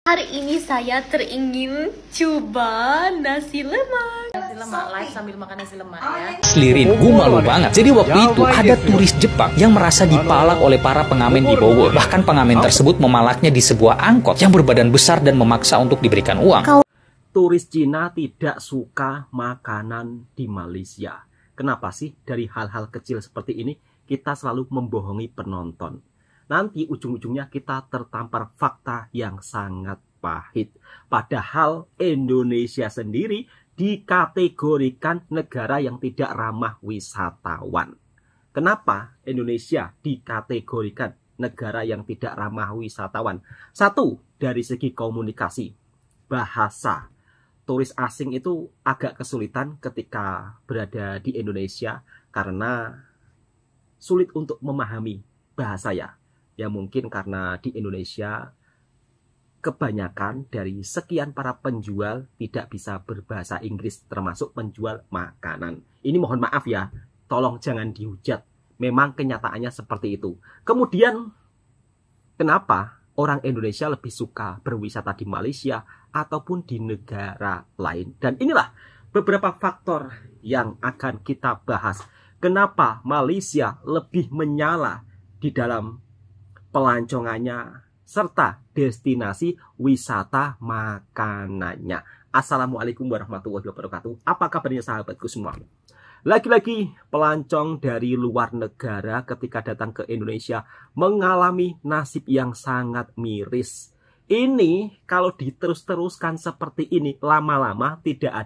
Hari ini saya teringin coba nasi lemak. Nasi lemak, live sambil makan nasi lemak ya. Slirin, gue malu banget. Jadi waktu itu ada turis Jepang yang merasa dipalak oleh para pengamen di Bogor. Bahkan pengamen tersebut memalaknya di sebuah angkot yang berbadan besar dan memaksa untuk diberikan uang. Turis Cina tidak suka makanan di Malaysia. Kenapa sih dari hal-hal kecil seperti ini kita selalu membohongi penonton? Nanti ujung-ujungnya kita tertampar fakta yang sangat pahit. Padahal Indonesia sendiri dikategorikan negara yang tidak ramah wisatawan. Kenapa Indonesia dikategorikan negara yang tidak ramah wisatawan? Satu, dari segi komunikasi, bahasa. Turis asing itu agak kesulitan ketika berada di Indonesia karena sulit untuk memahami bahasa ya. Ya mungkin karena di Indonesia kebanyakan dari sekian para penjual tidak bisa berbahasa Inggris, termasuk penjual makanan. Ini mohon maaf ya, tolong jangan dihujat. Memang kenyataannya seperti itu. Kemudian kenapa orang Indonesia lebih suka berwisata di Malaysia ataupun di negara lain? Dan inilah beberapa faktor yang akan kita bahas. Kenapa Malaysia lebih menyala di dalam pelancongannya serta destinasi wisata makanannya. Assalamualaikum warahmatullahi wabarakatuh. Apa kabarnya sahabatku semua? Lagi-lagi pelancong dari luar negara ketika datang ke Indonesia mengalami nasib yang sangat miris. Ini kalau diterus-teruskan seperti ini, lama-lama tidak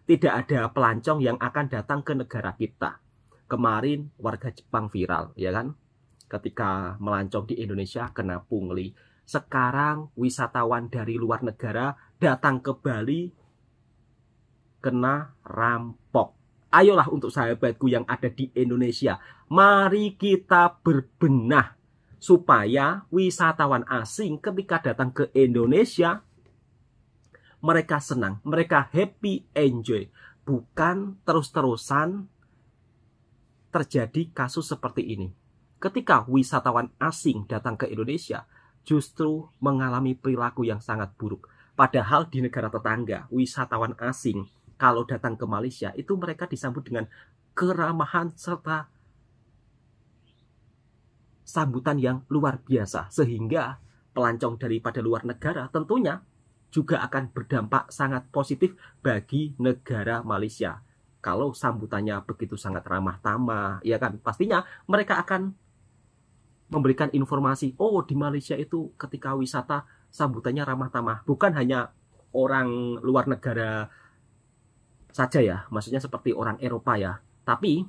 ada pelancong yang akan datang ke negara kita. Kemarin warga Jepang viral, ya kan? Ketika melancong di Indonesia kena pungli. Sekarang wisatawan dari luar negara datang ke Bali kena rampok. Ayolah untuk sahabatku yang ada di Indonesia, mari kita berbenah supaya wisatawan asing ketika datang ke Indonesia mereka senang, mereka happy, enjoy. Bukan terus-terusan terjadi kasus seperti ini. Ketika wisatawan asing datang ke Indonesia, justru mengalami perilaku yang sangat buruk. Padahal di negara tetangga, wisatawan asing kalau datang ke Malaysia, itu mereka disambut dengan keramahan serta sambutan yang luar biasa. Sehingga pelancong daripada luar negara tentunya juga akan berdampak sangat positif bagi negara Malaysia. Kalau sambutannya begitu sangat ramah tamah, ya kan, pastinya mereka akan memberikan informasi, oh di Malaysia itu ketika wisata sambutannya ramah tamah. Bukan hanya orang luar negara saja ya, maksudnya seperti orang Eropa ya. Tapi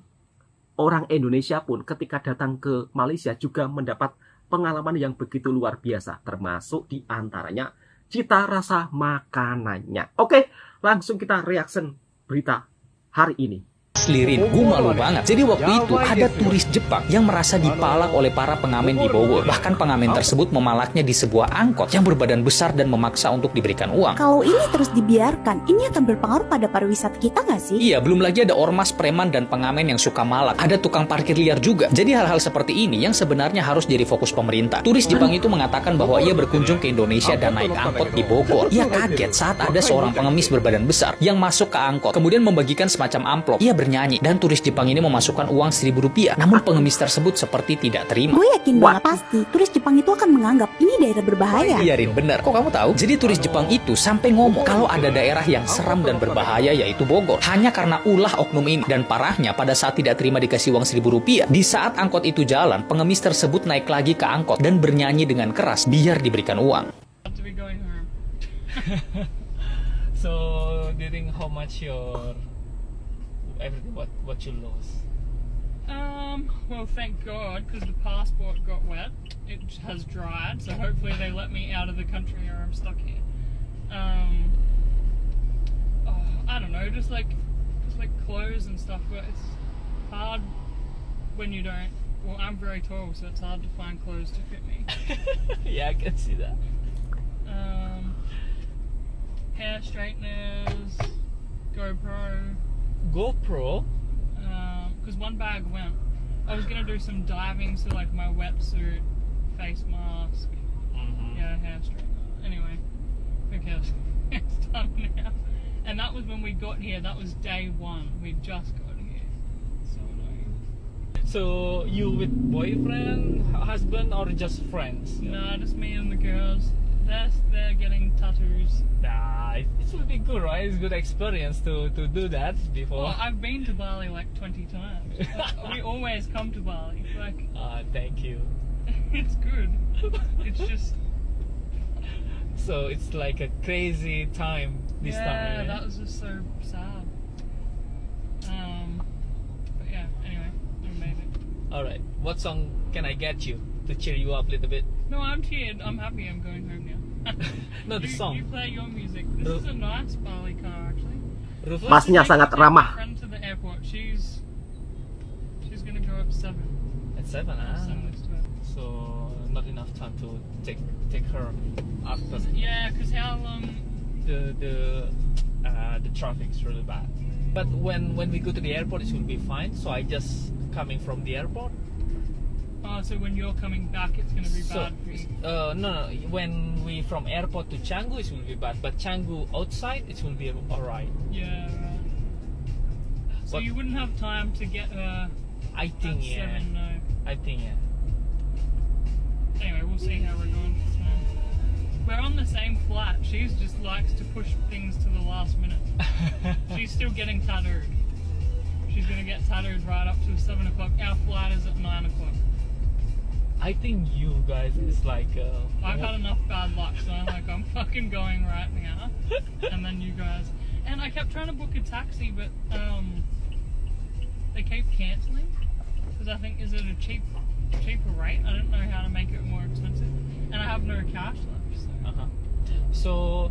orang Indonesia pun ketika datang ke Malaysia juga mendapat pengalaman yang begitu luar biasa. Termasuk di antaranya cita rasa makanannya. Oke, langsung kita reaction berita hari ini. Slirin, gue malu banget. Jadi waktu itu ada turis Jepang yang merasa dipalak oleh para pengamen di Bogor. Bahkan pengamen tersebut memalaknya di sebuah angkot yang berbadan besar dan memaksa untuk diberikan uang. Kalau ini terus dibiarkan, ini akan berpengaruh pada pariwisata kita nggak sih? Iya, belum lagi ada ormas, preman, dan pengamen yang suka malak. Ada tukang parkir liar juga. Jadi hal-hal seperti ini yang sebenarnya harus jadi fokus pemerintah. Turis Jepang itu mengatakan bahwa ia berkunjung ke Indonesia dan naik angkot di Bogor. Ia kaget saat ada seorang pengemis berbadan besar yang masuk ke angkot, kemudian membagikan semacam amplop. Ia bernyanyi dan turis Jepang ini memasukkan uang Rp1.000. Namun pengemis tersebut seperti tidak terima. Gue yakin banget pasti turis Jepang itu akan menganggap ini daerah berbahaya. Iya Rin, benar. Kok kamu tahu? Jadi turis Jepang itu sampai ngomong kalau ada daerah yang seram dan berbahaya yaitu Bogor. Hanya karena ulah oknum ini. Dan parahnya pada saat tidak terima dikasih uang Rp1.000, di saat angkot itu jalan, pengemis tersebut naik lagi ke angkot dan bernyanyi dengan keras biar diberikan uang. So, do you think how much your everything what you lost? Well, thank God, because the passport got wet. It has dried, so hopefully they let me out of the country or I'm stuck here. I don't know, just like clothes and stuff. But it's hard when you don't. Well, I'm very tall, so it's hard to find clothes to fit me. Yeah, I can see that. Hair straighteners, GoPro. GoPro? Because one bag went. I was gonna do some diving, so like my wetsuit, face mask, yeah, hair straightener. Anyway, and that was when we got here. That was day one. We just got here. So annoying. So you with boyfriend, husband, or just friends? Nah, just me and the girls. They're getting tattoos. Nah, it will be good, right? It's a good experience to do that before. Well, I've been to Bali like 20 times. We always come to Bali. Like, Thank you. it's good. It's just. So it's like a crazy time this time. Yeah, Right? that was just so sad. But yeah, anyway, we made it. All right. What song can I get you to cheer you up a little bit? No, I'm cheered. I'm happy I'm going home now. No, the song. You play your music. This is a nice Bali car, actually. Rufus? Masnya sangat Take my ramah. friend to the airport. She's gonna go at 7. At 7, So not enough time to take her after Yeah, because how long? the traffic is really bad. But when we go to the airport, it will be fine. So I just coming from the airport. Oh, so when you're coming back, it's gonna be So bad for you. no. When we from airport to Canggu, it will be bad. But Canggu outside, it will be alright. Yeah, right. So But- you wouldn't have time to get her I think at yeah. 7, no. I think yeah. Anyway, we'll see how we're going. We're on the same flight. She just likes to push things to the last minute. She's still getting tattooed. She's gonna get tattooed right up to 7 o'clock. Our flight is at 9 o'clock. I think you guys is like. I've had enough bad luck, so I'm like, I'm fucking going right now. And then you guys. And I kept trying to book a taxi, but they keep cancelling. Because I think, is it a cheaper rate? I don't know how to make it more expensive. And I have no cash left. So.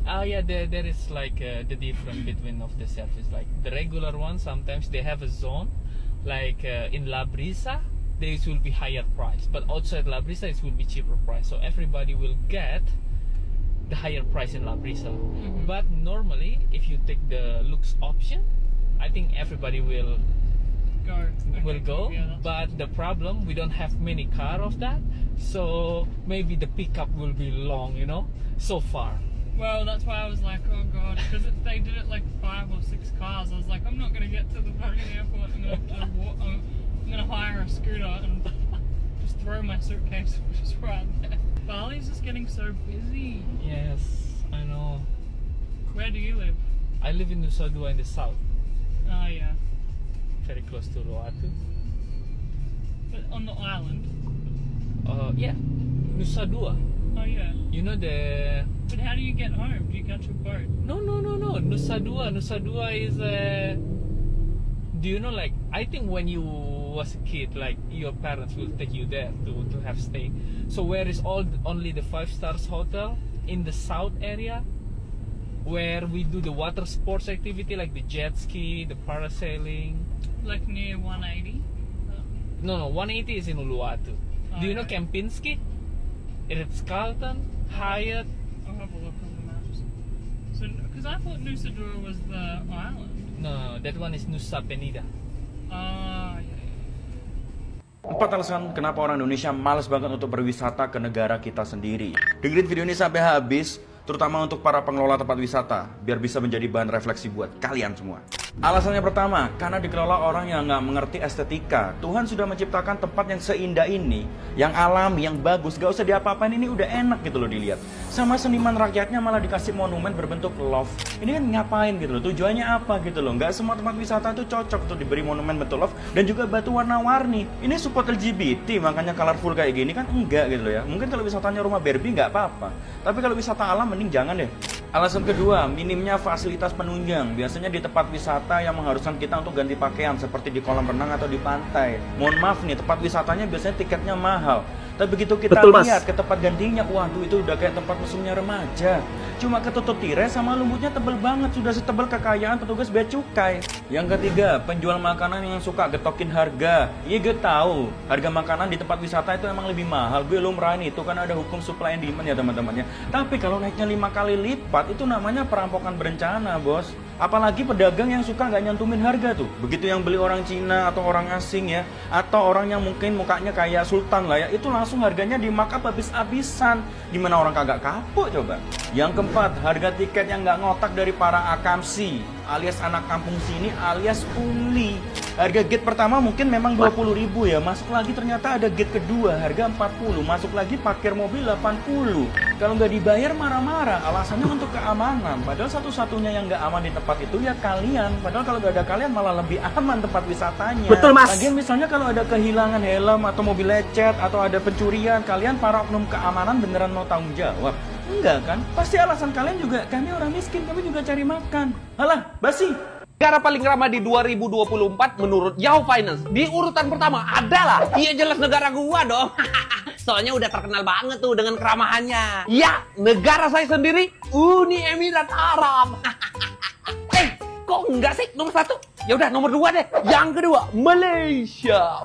So, yeah, there is like the difference between of the service. Like the regular one, sometimes they have a zone, like in La Brisa, there will be higher price, but outside La Brisa it will be cheaper price. So everybody will get the higher price in La Brisa. But normally, if you take the Lux option, I think everybody will go. Yeah, that's But the problem, we don't have many car of that, so maybe the pickup will be long, so far. Well, that's why I was like, oh god, because they did it like 5 or 6 cars. I was like, I'm not gonna get to the fucking airport. I'm gonna have to walk. I'm gonna hire a scooter and just throw my suitcase just right there. Bali's just getting so busy. Yes, I know. Where do you live? I live in Nusa Dua in the south, Oh yeah, very close to Uluwatu. but on the island. Yeah, Nusa Dua. Oh yeah. You know the But how do you get home? Do you catch a boat? no. Nusa Dua is do you know, like, I think when you was a kid, like your parents will take you there to have stay. So where is only the 5 stars hotel in the south area, where we do the water sports activity like the jet ski, the parasailing. Like near 180? No, 180 is in Uluwatu. Do you know Okay. Kempinski? Ritz-Carlton, Hyatt. I'll have a look on the maps. So, because I thought Nusa Dua was the island. No, that one is Nusa Penida. Ah, yeah. 4 alasan kenapa orang Indonesia malas banget untuk berwisata ke negara kita sendiri. Dengerin video ini sampai habis, terutama untuk para pengelola tempat wisata, biar bisa menjadi bahan refleksi buat kalian semua. Alasannya pertama, karena dikelola orang yang nggak mengerti estetika. Tuhan sudah menciptakan tempat yang seindah ini, yang alami, yang bagus, gak usah diapa-apain, ini udah enak gitu loh dilihat. Sama seniman rakyatnya malah dikasih monumen berbentuk love. Ini kan ngapain gitu loh, tujuannya apa gitu loh. Nggak semua tempat wisata itu cocok untuk diberi monumen bentuk love dan juga batu warna-warni. Ini support LGBT, makanya colorful kayak gini kan enggak gitu loh ya. Mungkin kalau wisatanya rumah Barbie nggak apa-apa, tapi kalau wisata alam mending jangan deh. Alasan kedua, minimnya fasilitas penunjang. Biasanya di tempat wisata yang mengharuskan kita untuk ganti pakaian, seperti di kolam renang atau di pantai. Mohon maaf nih, tempat wisatanya biasanya tiketnya mahal. Tapi begitu kita Betul, Mas. lihat ke tempat gantinya, waduh itu udah kayak tempat mesumnya remaja. Cuma ketutup tirai sama lumpurnya tebel banget, sudah setebel kekayaan petugas bea cukai. Yang ketiga, penjual makanan yang suka getokin harga. Iya gue tahu, harga makanan di tempat wisata itu emang lebih mahal. Gue lumrahin itu kan ada hukum supply and demand ya teman-teman ya. Tapi kalau naiknya 5 kali lipat, itu namanya perampokan berencana, bos. Apalagi pedagang yang suka nggak nyantumin harga tuh. Begitu yang beli orang Cina atau orang asing ya, atau orang yang mungkin mukanya kayak sultan lah ya, itu langsung langsung harganya di markup habis-habisan. Gimana orang kagak kapok coba? Yang keempat, harga tiket yang nggak ngotak dari para akamsi alias anak kampung sini alias uli. Harga gate pertama mungkin memang 20.000 ya. Masuk lagi ternyata ada gate kedua harga 40. Masuk lagi parkir mobil 80. Kalau nggak dibayar marah-marah. Alasannya untuk keamanan. Padahal satu-satunya yang nggak aman di tempat itu ya kalian. Padahal kalau nggak ada kalian malah lebih aman tempat wisatanya. Betul, Mas. Lagian misalnya kalau ada kehilangan helm atau mobil lecet atau ada pencurian, kalian para oknum keamanan beneran mau tanggung jawab? Enggak kan? Pasti alasan kalian juga, kami orang miskin, kami juga cari makan. Alah, basi. Negara paling ramah di 2024 menurut Yahoo Finance di urutan pertama adalah, iya jelas negara gua dong. Soalnya udah terkenal banget tuh dengan keramahannya. Ya, negara saya sendiri, Uni Emirat Arab. Kok enggak sih nomor 1? Ya udah nomor 2 deh. Yang kedua, Malaysia.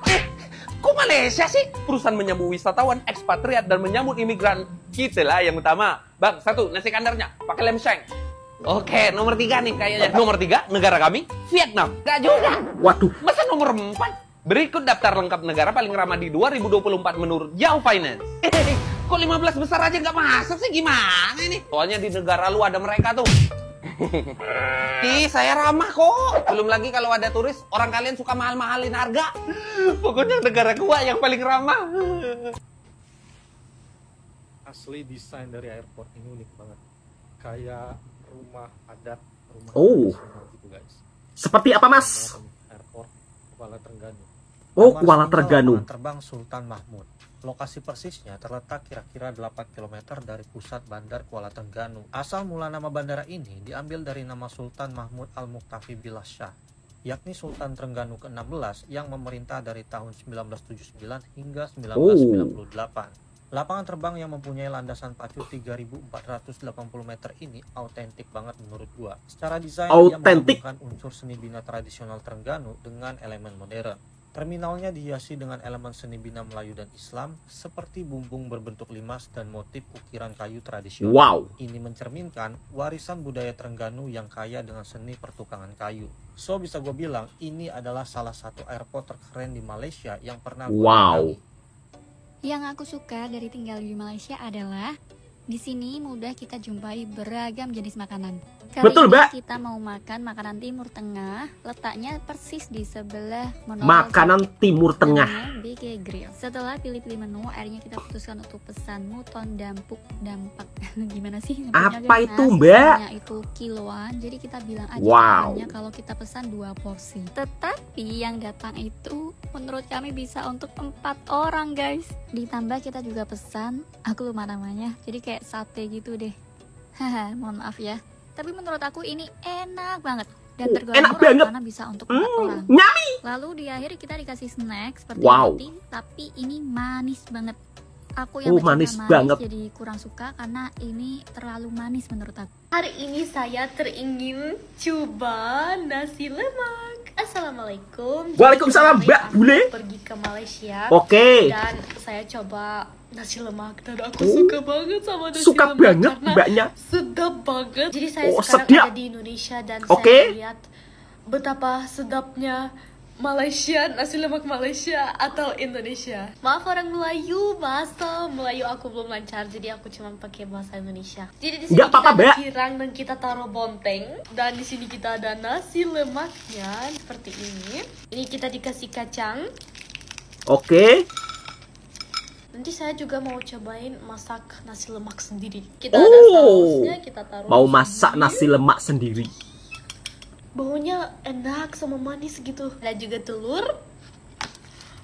Kok Malaysia sih? Perusahaan menyambut wisatawan, ekspatriat, dan menyambut imigran. Kita lah yang utama. Bang, 1, nasi kandarnya pakai lem sheng. Oke, nomor 3 nih kayaknya. Nomor 3, negara kami, Vietnam. Gak juga. Waduh. Masa nomor 4? Berikut daftar lengkap negara paling ramah di 2024 menurut Yahoo Finance. Kok 15 besar aja nggak masuk sih? Gimana ini? Soalnya di negara lu ada mereka tuh. Ih, saya ramah kok. Belum lagi kalau ada turis, orang kalian suka mahal-mahalin harga. Pokoknya negara gua yang paling ramah. Asli desain dari airport ini unik banget. Kayak rumah adat, rumah tradisional gitu guys. Seperti apa, Mas? Airport Kuala Trengganu. Oh, Kuala Trengganu. Terbang Sultan Mahmud. Lokasi persisnya terletak kira-kira 8 km dari pusat bandar Kuala Trengganu. Asal mula nama bandara ini diambil dari nama Sultan Mahmud Al-Muqtafi Billah Shah, yakni Sultan Trengganu ke-16 yang memerintah dari tahun 1979 hingga 1998. Lapangan terbang yang mempunyai landasan pacu 3.480 meter ini autentik banget menurut gua. Secara desain dia menggabungkan unsur seni bina tradisional Trengganu dengan elemen modern. Terminalnya dihiasi dengan elemen seni bina Melayu dan Islam seperti bumbung berbentuk limas dan motif ukiran kayu tradisional. Wow. Ini mencerminkan warisan budaya Trengganu yang kaya dengan seni pertukangan kayu. So bisa gue bilang ini adalah salah satu airport terkeren di Malaysia yang pernah gue datangi. Yang aku suka dari tinggal di Malaysia adalah di sini mudah kita jumpai beragam jenis makanan. Kali Betul, Mbak. Kita mau makan makanan Timur Tengah, letaknya persis di sebelah menu makanan Timur Tengah. BK Grill. Setelah pilih-pilih menu, akhirnya kita putuskan untuk pesan muton dampuk dampak. Gimana sih? Apa itu, Mbak? Itu kiloan. Jadi kita bilang aja kalau kita pesan 2 porsi. Tetapi yang datang itu menurut kami bisa untuk 4 orang, guys. Ditambah kita juga pesan, aku lupa namanya. Jadi kayak sate gitu deh. Haha, mohon maaf ya. Tapi menurut aku ini enak banget dan tergolong murah karena bisa untuk 4 orang. Nyami. Lalu di akhir kita dikasih snack seperti roti, tapi ini manis banget. Aku yang manis banget. Jadi kurang suka karena ini terlalu manis menurut aku. Hari ini saya teringin coba nasi lemak. Assalamualaikum. Waalaikumsalam, Mbak Bule. Pergi ke Malaysia. Oke. Dan saya coba nasi lemak dan aku suka banget sama nasi lemak. Suka banget Mbaknya. Sedap banget. Jadi saya sekarang ada di Indonesia dan saya lihat betapa sedapnya Malaysia, nasi lemak Malaysia atau Indonesia. Maaf orang Melayu, bahasa Melayu aku belum lancar, jadi aku cuma pakai bahasa Indonesia. Jadi di sini kita ada kirang dan kita taruh bonteng, dan di sini kita ada nasi lemaknya seperti ini. Ini kita dikasih kacang. Oke. Nanti saya juga mau cobain masak nasi lemak sendiri. Kita ada sausnya, kita taruh. Mau masak nasi lemak sendiri. Baunya enak sama manis gitu. Ada juga telur,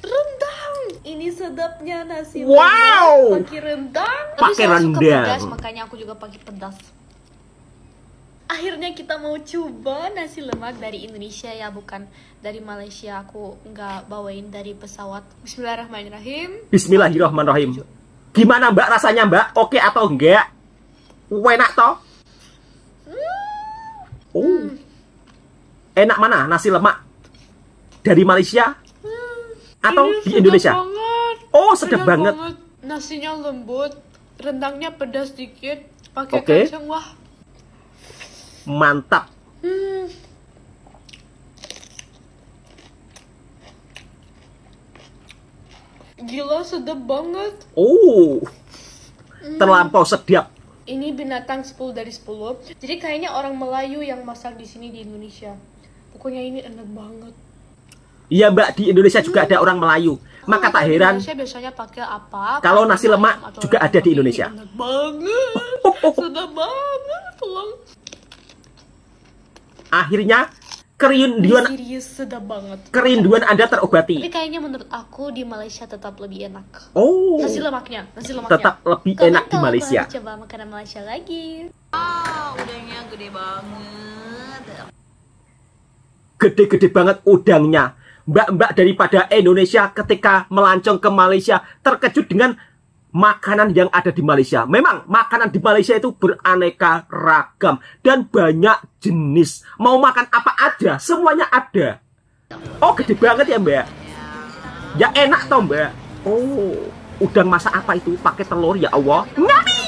rendang. Ini sedapnya nasi lemak pakai rendang. Pakai rendang. Pedas, makanya aku juga pakai pedas. Akhirnya kita mau coba nasi lemak dari Indonesia ya, bukan dari Malaysia. Aku nggak bawain dari pesawat. Bismillahirrahmanirrahim. Bismillahirrahmanirrahim. Gimana Mbak rasanya Mbak? Oke atau enggak? Enak toh? Enak mana nasi lemak? Dari Malaysia? Atau di Indonesia? Sedap banget. Nasinya lembut, rendangnya pedas dikit, pakai kacang, wah. Mantap. Gila, sedap banget. Oh, terlampau sedap. Ini binatang 10 dari 10. Jadi kayaknya orang Melayu yang masak di sini di Indonesia. Pokoknya ini enak banget. Iya Mbak, di Indonesia juga ada orang Melayu. Maka tak heran Indonesia biasanya pakai apa? kalau nasi lemak juga ada di Indonesia. Enak banget. Sedap banget. Tolong. Akhirnya kerinduan Serius, sedap banget. kerinduan Anda terobati. Tapi kayaknya menurut aku di Malaysia tetap lebih enak. Oh, Nasi lemaknya. tetap lebih enak di Malaysia. Coba makanan Malaysia lagi. Udangnya gede banget. Gede-gede banget udangnya. Mbak-mbak daripada Indonesia ketika melancong ke Malaysia terkejut dengan makanan yang ada di Malaysia. Memang makanan di Malaysia itu beraneka ragam dan banyak jenis. Mau makan apa aja, semuanya ada. Oh, gede banget ya Mbak. Ya enak toh Mbak. Oh, udang masak apa itu? Pakai telur ya Allah. Nyami.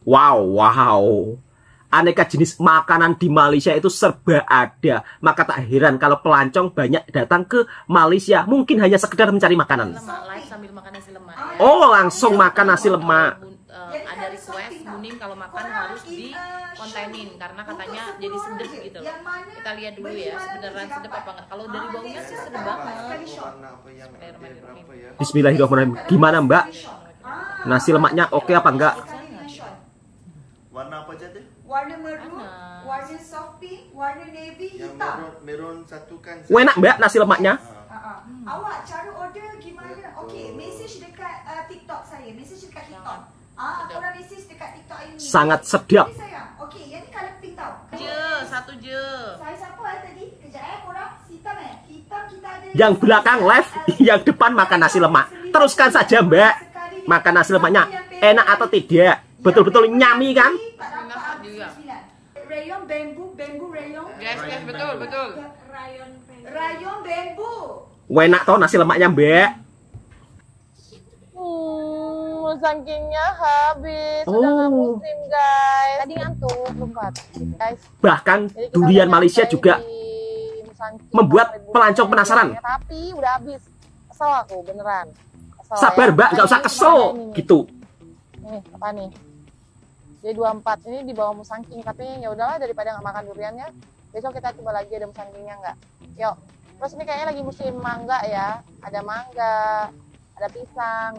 Wow. Aneka jenis makanan di Malaysia itu serba ada. Maka tak heran kalau pelancong banyak datang ke Malaysia. Mungkin hanya sekedar mencari makanan. Live sambil makan nasi lemak. Oh, langsung makan nasi lemak. Ada request Bunim kalau makan harus di kontenin karena katanya jadi sedap gitu loh. Kita lihat dulu ya, beneran sedap apa enggak. Kalau dari baunya sih sedap banget. Bismillahirrahmanirrahim. Gimana Mbak? Nasi lemaknya oke apa enggak? Warna apa aja deh? Warna merun, warna soft pink, warna navy, Yang hitam. merun satukan. Enak Mbak nasi lemaknya? Awak cara order gimana? Okey, message dekat TikTok saya. Message dekat TikTok. Korang message dekat TikTok ini. Sangat sedap. Okey sayang. Okey, yang ni colour pink tau. Satu je. Saya siapa tadi? Kejap korang. Hitam hitam kita ada. Yang belakang live, yang depan makan nasi lemak. Teruskan saja Mbak. Makan nasi lemaknya enak atau tidak? Betul-betul nyami kan? Rayon bambu rayon. Guys, betul. Rayon bambu. Enak toh nasi lemaknya Mbak. Sakingnya habis. Sudah nggak musim guys. Tadi ngantuk lupa guys. Bahkan durian Malaysia juga membuat pelancong penasaran. Tapi udah habis. Kesel aku beneran. Sabar Mbak, nggak usah kesel gitu. Nih apa nih? J24 ini di bawah musangking, tapi ya udahlah daripada nggak makan duriannya, besok kita coba lagi ada musangkingnya nggak? Yuk. Terus ini kayaknya lagi musim mangga ya, ada mangga, ada pisang.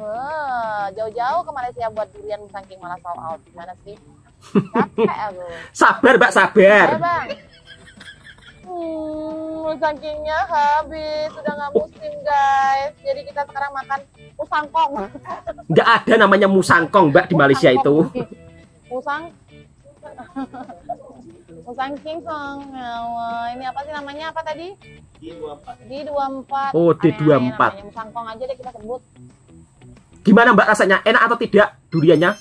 Jauh-jauh ke Malaysia buat durian musangking malah sold out. Gimana sih? Capek aku. Sabar Mbak, sabar. Ya bang. Musangkingnya habis, sudah nggak musim guys. Jadi kita sekarang makan musangkong. Nggak ada namanya musangkong Mbak di Malaysia itu. Musangking song. Ini apa sih namanya apa tadi? D24. Oh, D24. Musangkong aja deh kita sebut. Gimana Mbak rasanya? Enak atau tidak duriannya?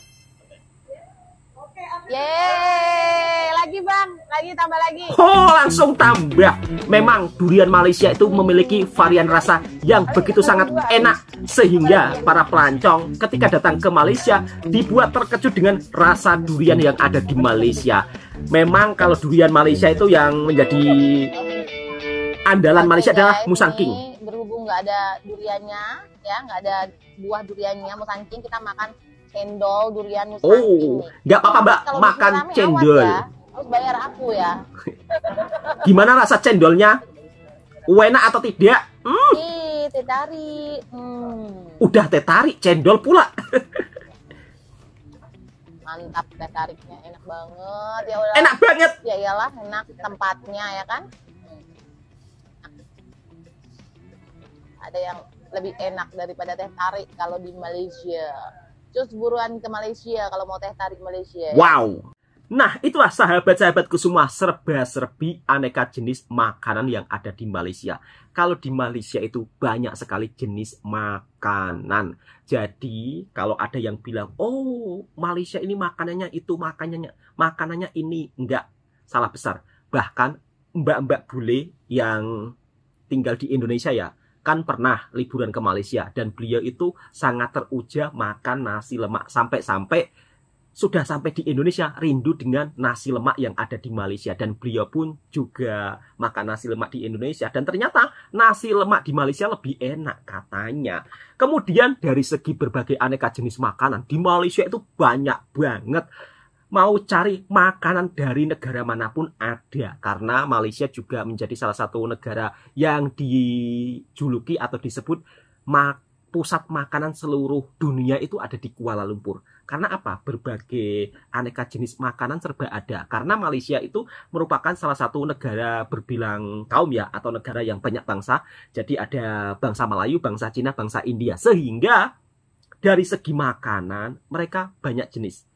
Yeay, lagi bang, lagi tambah lagi. Oh, langsung tambah. Memang durian Malaysia itu memiliki varian rasa yang begitu sangat enak sehingga para pelancong ketika datang ke Malaysia dibuat terkejut dengan rasa durian yang ada di Malaysia. Memang kalau durian Malaysia itu yang menjadi andalan Malaysia adalah musangking. Berhubung nggak ada duriannya, ya nggak ada buah duriannya musangking, kita makan cendol durian musangking. Oh, nggak apa-apa Mbak, makan cendol. Ya. Harus bayar aku ya. Gimana rasa cendolnya? Enak atau tidak? Teh tarik. Udah teh tarik, cendol pula. Mantap teh tariknya, enak banget. Ya udah. Enak banget. Ya iyalah, enak tempatnya ya kan. Ada yang lebih enak daripada teh tarik kalau di Malaysia. Terus buruan ke Malaysia kalau mau teh tarik Malaysia. Wow. Nah, itulah sahabat-sahabatku semua serba-serbi aneka jenis makanan yang ada di Malaysia. Kalau di Malaysia itu banyak sekali jenis makanan. Jadi, kalau ada yang bilang, "Oh, Malaysia ini makanannya itu, makanannya ini." Enggak, salah besar. Bahkan mbak-mbak bule yang tinggal di Indonesia ya, kan pernah liburan ke Malaysia dan beliau itu sangat teruja makan nasi lemak sampai-sampai sudah sampai di Indonesia rindu dengan nasi lemak yang ada di Malaysia, dan beliau pun juga makan nasi lemak di Indonesia dan ternyata nasi lemak di Malaysia lebih enak katanya. Kemudian dari segi berbagai aneka jenis makanan di Malaysia itu banyak banget. Mau cari makanan dari negara manapun ada, karena Malaysia juga menjadi salah satu negara yang dijuluki atau disebut pusat makanan seluruh dunia itu ada di Kuala Lumpur. Karena apa? Berbagai aneka jenis makanan serba ada. Karena Malaysia itu merupakan salah satu negara berbilang kaum ya, atau negara yang banyak bangsa. Jadi ada bangsa Melayu, bangsa Cina, bangsa India. Sehingga dari segi makanan mereka banyak jenis.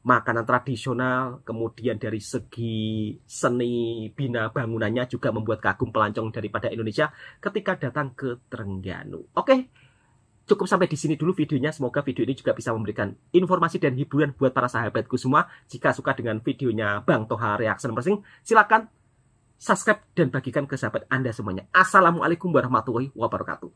Makanan tradisional, kemudian dari segi seni bina bangunannya juga membuat kagum pelancong daripada Indonesia ketika datang ke Terengganu. Oke, cukup sampai di sini dulu videonya. Semoga video ini juga bisa memberikan informasi dan hiburan buat para sahabatku semua. Jika suka dengan videonya Bang Toha Reaction Persing, silakan subscribe dan bagikan ke sahabat Anda semuanya. Assalamualaikum warahmatullahi wabarakatuh.